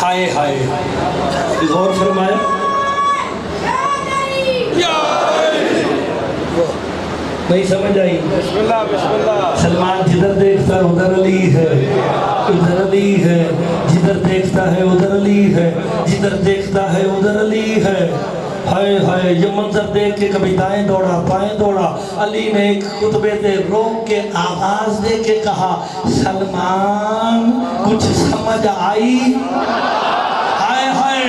ہائے ہائے، غور فرمائے، نہیں سمجھ آئی؟ بسم اللہ بسم اللہ۔ سلمان جدھر دیکھتا ہے ادھر علی ہے، ادھر علی ہے، جدھر دیکھتا ہے ادھر علی ہے، جدھر دیکھتا ہے ادھر علی ہے۔ ہائے ہائے، یہ منظر دیکھ کے کبھی دائیں دوڑا بائیں دوڑا۔ علی نے ایک خطبے سے روک کے آواز دے کے کہا، سلمان کچھ سمجھ آئی؟ ہائے ہائے،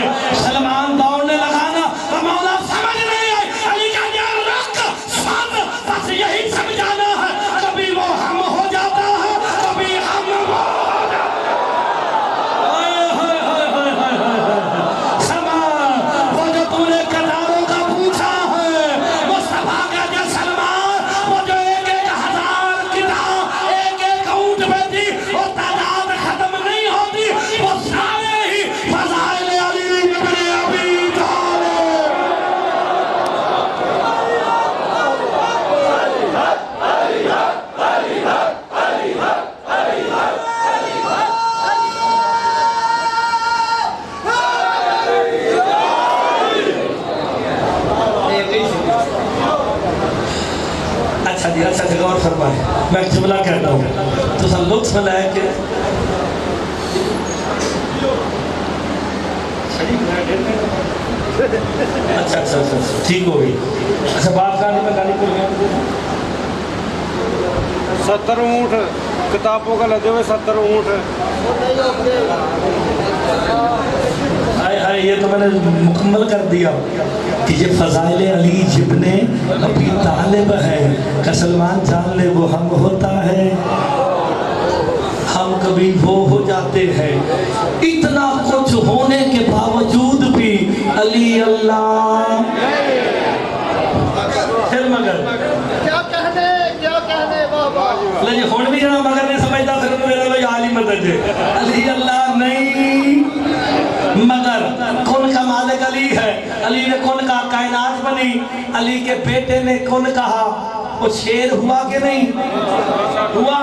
سلمان دوڑنے لگا نا، مولا سمجھ نہیں آئی۔ علی کا دھیان رکھ، سن، بس یہی سمجھانا ہے، کبھی وہ ہم ہو جاتا ہے، کبھی ہم وہ ہو جاتا ہے۔ ہائے ہائے ہائے ہائے ہائے ہائے، سلمان وہ جو تو نے قطاروں کا پوچھا ہے، مصطفیٰ کہتے ہیں سلمان وہ جو ایک ایک ہزار کتاب ایک ایک اونٹ میں تھی، وہ تعداد ختم نہیں ہوتی، وہ سارے ہی فضائل علی ابن ابی طالب۔ اچھا جی، اچھا جی، غور فرمائے، میں ایک جملہ کہتا ہوں تو سب لطف لائے کہ اچھا اچھا اچھا ٹھیک ہو گئی۔ اچھا بات کرنے میں گالی کو گیا 70 اونٹ کتابوں کا لدے ہوئے 70 اونٹ۔ ہائے ہائے، یہ تو میں نے مکمل کر دیا کہ یہ فضائل علی ابن ابی طالب ہے کہ سلمان جان لے وہ ہم ہوتا ہے، ہم کبھی وہ ہو جاتے ہیں۔ اتنا کچھ ہونے کے باوجود بھی علی اللہ پھر مگر کیا کہنے بابا لجے ہون بھی جنا مگر نہیں سمجھتا پھر میرا بھائی عالی مدد ہے۔ علی اللہ نہیں مگر کن کا مالک علی ہے۔ علی نے کن کا کائنات بنی، علی کے بیٹے نے کن کہا، وہ شیر ہوا کہ نہیں ہوا؟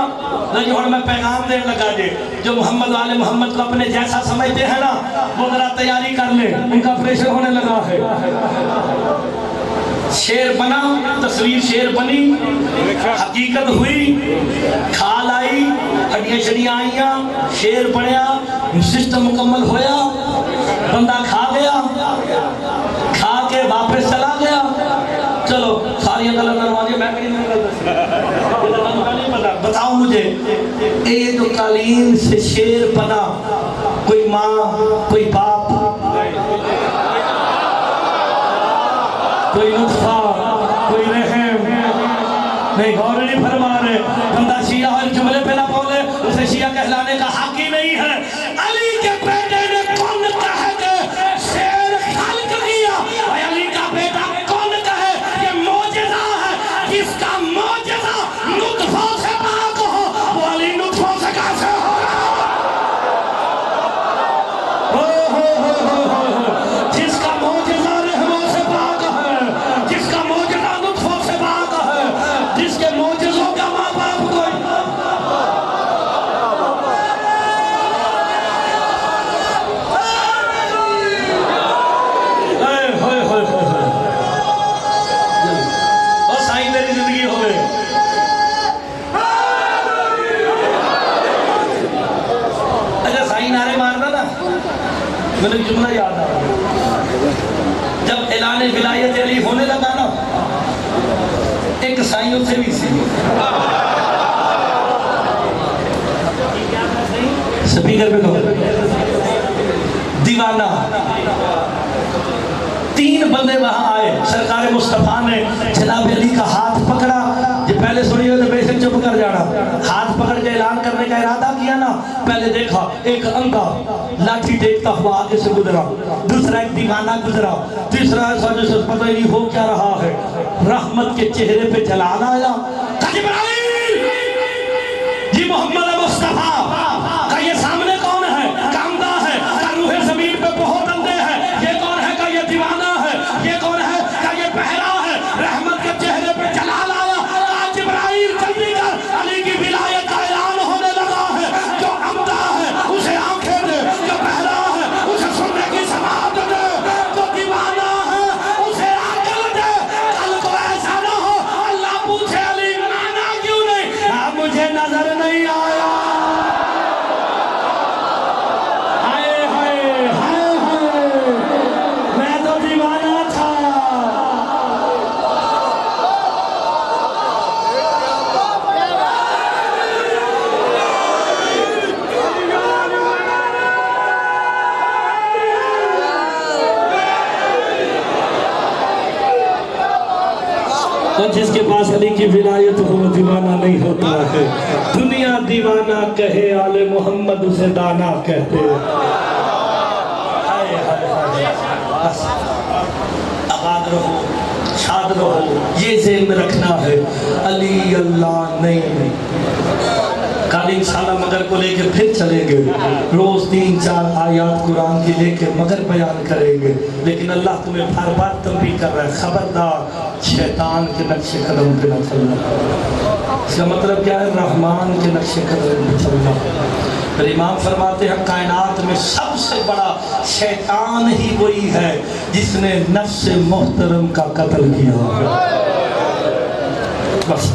لجے ہون میں پیغام دیر لگا دے، جو محمد والے محمد کو اپنے جیسا سمجھتے ہیں نا، وہ ذرا تیاری کر لے، ان کا پریشر ہونے لگا ہے۔ شیر بنا، تصویر شیر بنی، حقیقت ہوئی، کھال آئی، ہڈیاں شڑیاں آئیاں، شیر بنیا، سسٹم مکمل ہویا، بندہ کھا گیا، کھا کے واپس چلا گیا۔ چلو ساری غلط نروازی میں کہیں نہیں غلط بتاؤ مجھے، یہ جو قالین سے شیر بنا، کوئی ماں کوئی باپ کوئی نطفہ کوئی رحم نہیں، غور نہیں فرما رہے۔ بندہ شیعہ اور جملے پہ نہ بولے، اسے شیعہ کہلانے کا حق ہی نہیں ہے۔ علی کے بیٹے نے کون کہہ کے شیر جس کا معجزہ نطفوں سے پاک ہو وہ علی نطفوں سے کیسے ہوگا؟ جس کا معجزہ رحموں سے پاک ہے، جس کا معجزہ نطفوں سے پاک ہے، جس کے معجزوں کا ماں باپ کوئی میرے جملہ یاد آ جب اعلان ولایت علی ہونے لگا نا ایک سائیوں سے بھی سی سپیکر پہ کہو دیوانہ 3 بندے وہاں آئے سرکار مصطفیٰ نے جناب علی کا ہاتھ پکڑا یہ پہلے سنی ہو تو بے شک چپ کر جانا ہاتھ پکڑ کے اعلان کرنے کا ارادہ کیا نا پہلے دیکھا ایک اندھا لاٹھی دیکھتا ہوا آگے سے گزرا دوسرا ایک دیوانہ گزرا تیسرا ایسا جیسے پتہ نہیں ہو کیا رہا ہے رحمت کے چہرے پہ جلال آیا جبرائیل جی محمد مصطفیٰ کا یہ سامنے کون ہے کاندھا ہے کا روح زمین پہ بہت اندھے ہے یہ کون ہے کا یہ دیوانہ ہے یہ کون ہے کا یہ بہرا ہے رحمت کے چہرے پہ جلال آیا کہا جبرائیل جلدی کر علی کی ولایت کا اعلان ہونے لگا ہے جو اندھا ہے اسے آنکھیں دے جو بہرا ہے اسے سننے کی سماعت دے جو دیوانہ ہے اسے عقل دے کل کو ایسا نہ ہو اللہ پوچھے علی مانا کیوں نہیں مجھے نظر نہیں آیا جس کے پاس علی کی ولایت ہو وہ دیوانہ نہیں ہوتا ہے دنیا دیوانہ کہے آل محمد اسے دانا کہتے آباد رہو شاد رہو یہ ذہن میں رکھنا ہے علی اللہ نہیں قالین سالہ مگر کو لے کے پھر چلیں گے روز 3-4 آیات قرآن کی لے کے مگر بیان کریں گے لیکن اللہ تمہیں بار بار تنبیہ کر رہا ہے خبردار شیطان کے نقش قدم پہ نہ چلنا اس کا مطلب کیا ہے رحمان کے نقش قدم پہ چلنا پھر امام فرماتے ہیں کائنات میں سب سے بڑا شیطان ہی وہی ہے جس نے نفس محترم کا قتل کیا بس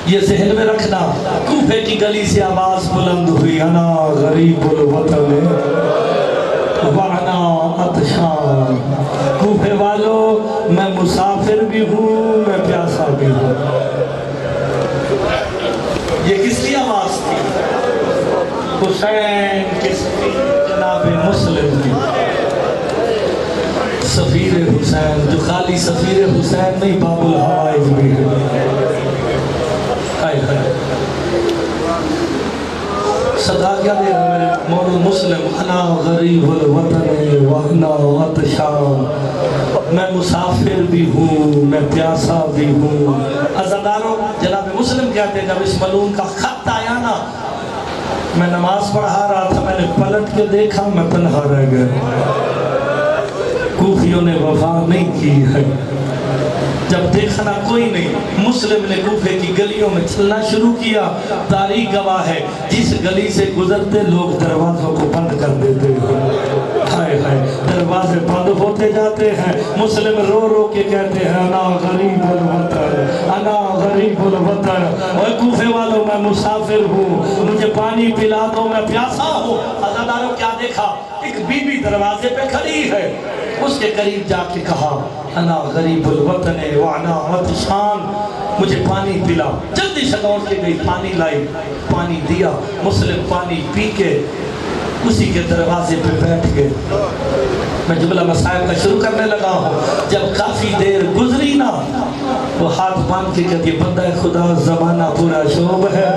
یہ ذہن میں رکھنا کوفے کی گلی سے آواز بلند ہوئی انا غریب الوطن وانا عطشان کوفے والوں میں مسافر بھی ہوں میں پیاسا بھی ہوں یہ کس کی آواز تھی حسین کس کی جناب مسلم کی سفیر حسین جو خالی سفیر حسین نہیں باب الحوائج بھی ہے صدا کیا دے رہا میرے مولا مسلم انا غریب الوطن وانا عطشان میں مسافر بھی ہوں میں پیاسا بھی ہوں عزاداروں جناب مسلم کہتے ہیں جب اس ملعون کا خط آیا نا میں نماز پڑھا رہا تھا میں نے پلٹ کے دیکھا میں تنہا رہ گیا کوفیوں نے وفا نہیں کی ہے جب دیکھنا کوئی نہیں مسلم نے کوفے کی گلیوں میں چلنا شروع کیا تاریخ گواہ ہے جس گلی سے گزرتے لوگ دروازوں کو بند کر دیتے ہیں ہائے ہائے دروازے بند ہوتے جاتے ہیں مسلم رو رو کے کہتے ہیں انا غریب الوطن انا غریب الوطن اے کوفے والوں میں مسافر ہوں مجھے پانی پلا دو میں پیاسا ہوں عزاداروں کیا دیکھا ایک بی بی دروازے پہ کھڑی ہے اس کے قریب جا کے کہا انا غریب الوطن وانا عطشان مجھے پانی پلا جلدی سے دوڑ کے گئی پانی لائی پانی دیا مسلم پانی پی کے اسی کے دروازے پہ بیٹھ گئے میں جملہ مسائل کا شروع کرنے لگا ہوں جب کافی دیر گزری نا وہ ہاتھ باندھ کے کہتی بندہ خدا زمانہ پورا شوب ہے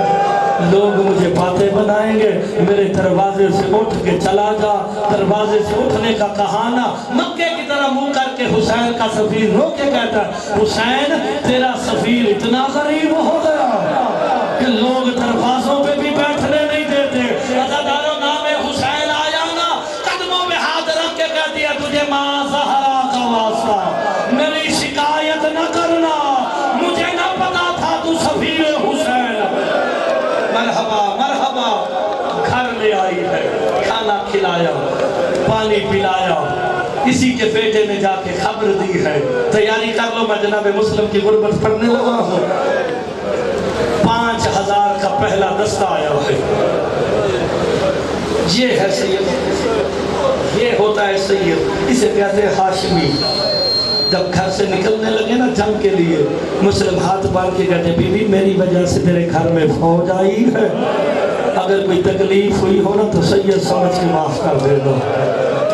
لوگ مجھے باتیں بنائیں گے میرے دروازے سے اٹھ کے چلا جا دروازے سے اٹھنے کا کہانا مکے کی طرف منہ کر کے حسین کا سفیر رو کے کہتا ہے حسین تیرا سفیر اتنا غریب ہو گیا کہ لوگ دروازوں پہ بھی بیٹھنے نہیں دیتے۔ عزادارو نام حسین آیا نا قدموں میں ہاتھ رکھ کے کہہ دیا تجھے ماں زہرا کا واسطہ میری شکایت نہ کرنا، مجھے نہ پتا تھا تو سفیر حسین۔ مرحبا مرحبا، گھر لے آئی ہے، کھانا کھلایا، پانی پلایا، اسی کے بیٹے نے جا کے خبر دی ہے تیاری کر لو میں جناب مسلم کی غربت پڑھنے لگا ہوں۔ 5000 کا پہلا دستہ آیا ہے، یہ ہے سید، یہ ہوتا ہے سید، اسے کہتے ہیں ہاشمی۔ جب گھر سے نکلنے لگے نا جنگ کے لیے مسلم ہاتھ باندھ کے کہتے بی بی میری وجہ سے تیرے گھر میں فوج آئی ہے، اگر کوئی تکلیف ہوئی ہو نا تو سید سمجھ کے معاف کر دے دو۔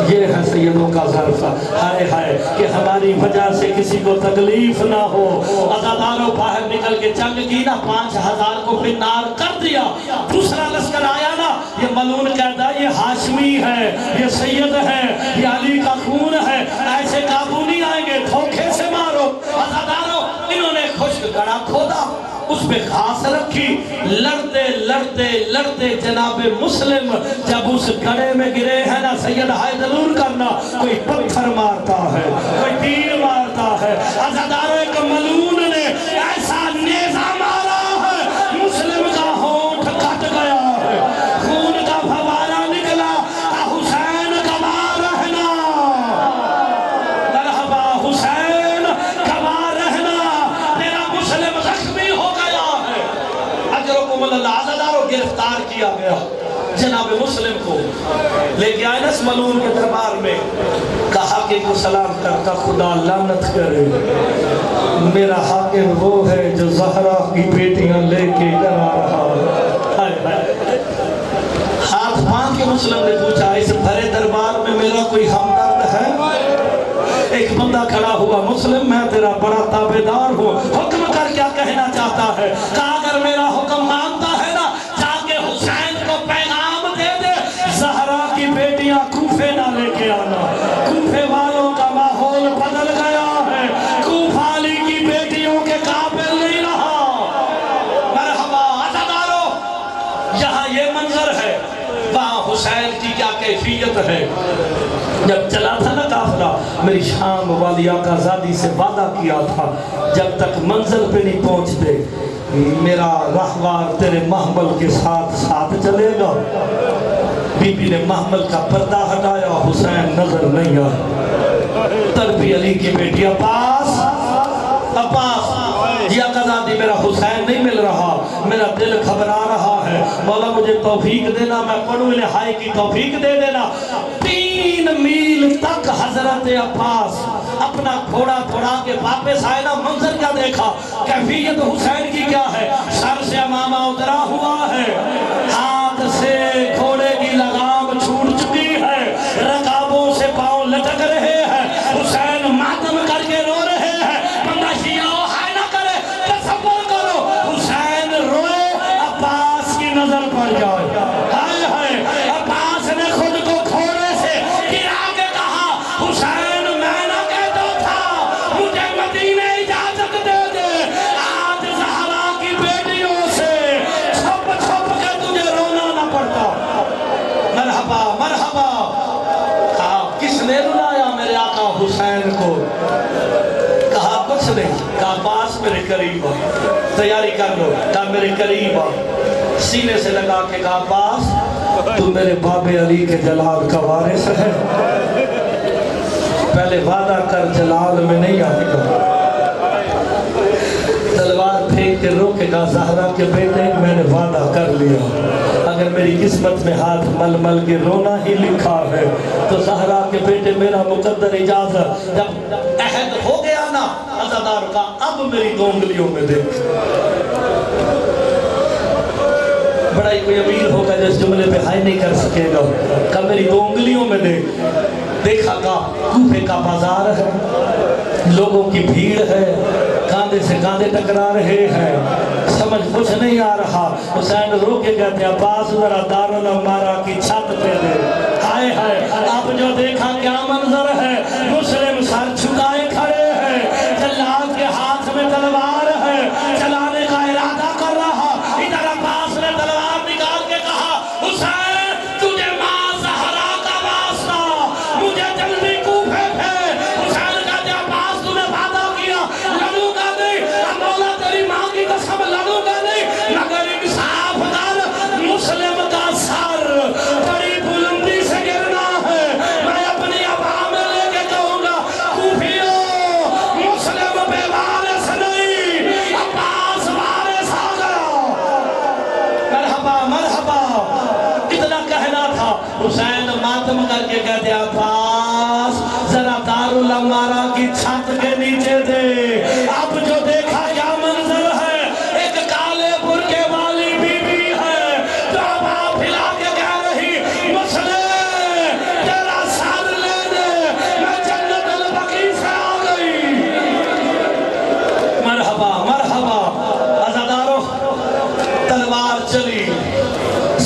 یہ ہے سیدوں کا ظرف، ہائے ہائے کہ ہماری وجہ سے کسی کو تکلیف نہ ہو۔ عزاداروں باہر نکل کے جنگ کی نا 5000 کو پھر نار کر دیا۔ دوسرا لشکر آیا نا، یہ ملعون کہتا ہے یہ ہاشمی ہے، یہ سید ہے، یہ علی کا خون ہے، ایسے قابو نہیں آئیں گے، دھوکے سے مارو۔ عزاداروں انہوں نے خشک گڑھا کھودا، اس پہ گھاس رکھی، لڑتے لڑتے لڑتے جناب مسلم جب اس گڑھے میں گرے ہیں نا سید ہائے ضرور کرنا، کوئی پتھر مارتا ہے، کوئی تیر مارتا ہے۔ عزاداروں ایک ملعون نے ایسا نیزہ مارا ہے مسلم کا ہونٹ کٹ گیا ہے، خون کا فوارہ نکلا، حسین گواہ رہنا، مرحبا حسین گواہ رہنا، تیرا مسلم زخمی ہو گیا ہے۔ اجرکم اللہ، عزاداروں گرفتار کیا گیا جناب مسلم کو، لے کے آئے نس ملعون کے دربار میں، کہا حاکم کو سلام کرتا خدا لعنت کرے، میرا حاکم وہ ہے جو زہرا کی بیٹیاں لے کے ادھر آ رہا ہے۔ ہاتھ باندھ کے مسلم نے پوچھا اس بھرے دربار میں میرا کوئی ہمدرد ہے؟ ایک بندہ کھڑا ہوا، مسلم میں تیرا بڑا تابعدار ہوں، حکم کر کیا کہنا چاہتا ہے؟ کہا اگر میرا حکم مانتا ہے نا جا کے حسین کو پیغام دے دے زہرا کی بیٹیاں کوفے نہ لے کے آنا، کوفے والوں کا ماحول بدل گیا ہے، کوفہ علی کی بیٹیوں کے قابل نہیں رہا۔ مرحبا عزادارو، یہاں یہ منظر ہے، وہاں حسین کی کیا کیفیت ہے۔ جب چلا تھا نا قافلہ، میری شام والی آقا زادی سے وعدہ کیا تھا جب تک منزل پہ نہیں پہنچتے میرا رہوار تیرے محمل کے ساتھ ساتھ چلے گا۔ بی بی نے محمل کا پردہ ہٹایا، حسین نظر نہیں آیا۔ تربی علی کی بیٹی عباس، عباس یہ آقا زادی میرا حسین نہیں مل رہا، میرا دل گھبرا رہا ہے، مولا مجھے توفیق دینا، میں پڑھوں الہائی کی توفیق دے دینا۔ 3 میل تک حضرت عباس اپنا گھوڑا دوڑا کے واپس آئے نا، منظر کیا دیکھا، کیفیت حسین کی کیا ہے، سر سے امامہ اترا ہوا ہے، ہاتھ سے گھوڑے کی لگام چھوٹ چکی ہے، رکابوں سے پاؤں لٹک رہے ہیں، حسین ماتم کر کے رو رہے ہیں۔ بندہ شیعہ ہو ہائے نہ کرے، تصور کرو حسین روئے عباس کی نظر پڑ جائے، ہائے ہائے عباس نے خود کو گھوڑے سے گرا کے کہا حسین میں نہ کہتا تھا مجھے مدینے اجازت دے دے، آج زہرا کی بیٹیوں سے چھپ چھپ کے تجھے رونا نہ پڑتا۔ مرحبا مرحبا، کہا کس نے رلایا میرے آقا حسین کو؟ کہا کچھ نہیں، کہا عباس میرے قریب آ، تیاری کر لو، کہا میرے قریب آ، سینے سے لگا کے کہا عباس تو میرے باب علی کے جلال کا وارث ہے، پہلے وعدہ کر جلال میں نہیں آئے گا۔ تلوار پھینک کے روکے گا، زہرا کے بیٹے میں نے وعدہ کر لیا، اگر میری قسمت میں ہاتھ مل مل کے رونا ہی لکھا ہے تو زہرا کے بیٹے میرا مقدر اجازت، جب عہد ہو گیا نا عزادار کا، اب میری 2 انگلیوں میں دیکھ۔ بڑا ہی کوئی امیر ہوگا جو اس جملے پہ ہائی نہیں کر سکے گا، کہ میری 2 انگلیوں میں دیکھ۔ دیکھا گا کوفے کا بازار ہے، لوگوں کی بھیڑ ہے، کاندھے سے کاندھے ٹکرا رہے ہیں، سمجھ کچھ نہیں آ رہا۔ حسین رو کے کہتے ہیں عباس ذرا دارالعمارہ کی چھت پہ دے، ہائے ہائے اب جو دیکھا کیا منظر ہے، مسلم حسین ماتم کر کے کہتے عباس ذرا دارالعمارہ کی چھت کے نیچے دے. اب جو دیکھا کیا منظر ہے, ایک کالے برقعے والی بی بی ہے جو اب آپ ہلا کے کہہ رہی مسئلے تیرا سر لینے میں جنت البقیع سے آ گئی. مرحبا مرحبا. عزادارو تلوار چلی,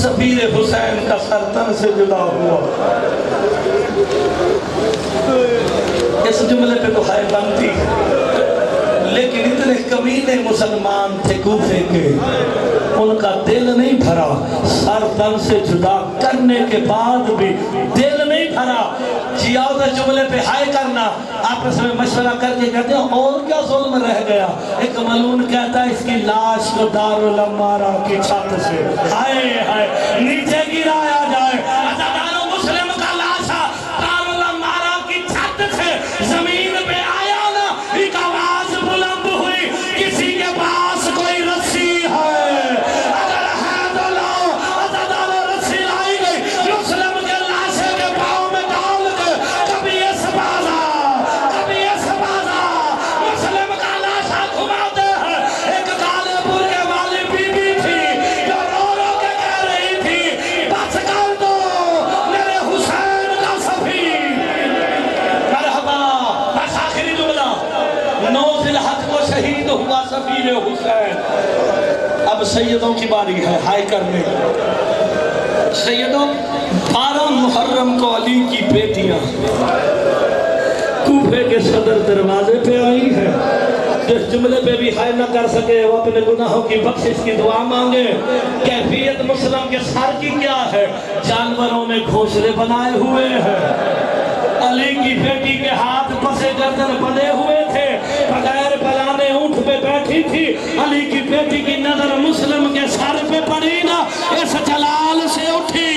سفیر حسین کا سر تن سے جدا ہوا. اس جملے پہ تو ہائے بنتی, لیکن اتنے کمینے مسلمان تھے کوفے کے, ان کا دل نہیں بھرا. سر تن سے جدا کرنے کے بعد بھی دل نہیں بھرا. جیاؤ دے جملے پہ ہائے کرنا, آپس میں مشورہ کر کے کہتے ہیں اور کیا ظلم رہ گیا. ایک ملون کہتا ہے اس کی لاش کو دارالعمارہ کی چھت سے ہائے ہائے نیچے گرایا جائے. عزادارو مسلم کا لاشا دارالعمارہ کی چھت سے زمین پہ آیا نا, ایک آواز بلند ہوئی, کسی کے پاس کوئی رسی ہے, اگر ہے تو لاؤ. عزادارو رسی لائی گئی, مسلم کے لاشے کے پاؤں میں ڈال کے کبھی اس بازا کبھی اس بازا مسلم کا لاشا گھماتے ہیں. ایک کالے برقعے والی بی بی تھی جو رو رو کے کہہ رہی تھی بس کر دو میرے حسین کا سفیر. مرحبا. بس آخری جملہ, 9 ذی الحج کو شہید ہوا سفیر حسین. اب سیدوں کی باری ہے ہائے کرنے. سیدوں 12 محرم کو علی کی بیٹیاں کوفے کے صدر دروازے پہ آئی ہے. جس جملے پہ بھی ہائے نہ کر سکے وہ اپنے گناہوں کی بخشش کی دعا مانگے. کیفیت مسلم کے سر کی کیا ہے, جانوروں نے گھونسلے بنائے ہوئے ہیں. علی کی بیٹی کے ہاتھ پسے گردن بندے ہوئے تھے, بغیر بلانے اونٹ پہ بیٹھی تھی. علی کی بیٹی کی نظر مسلم کے سر پہ پڑی نا, اس جلال سے اٹھی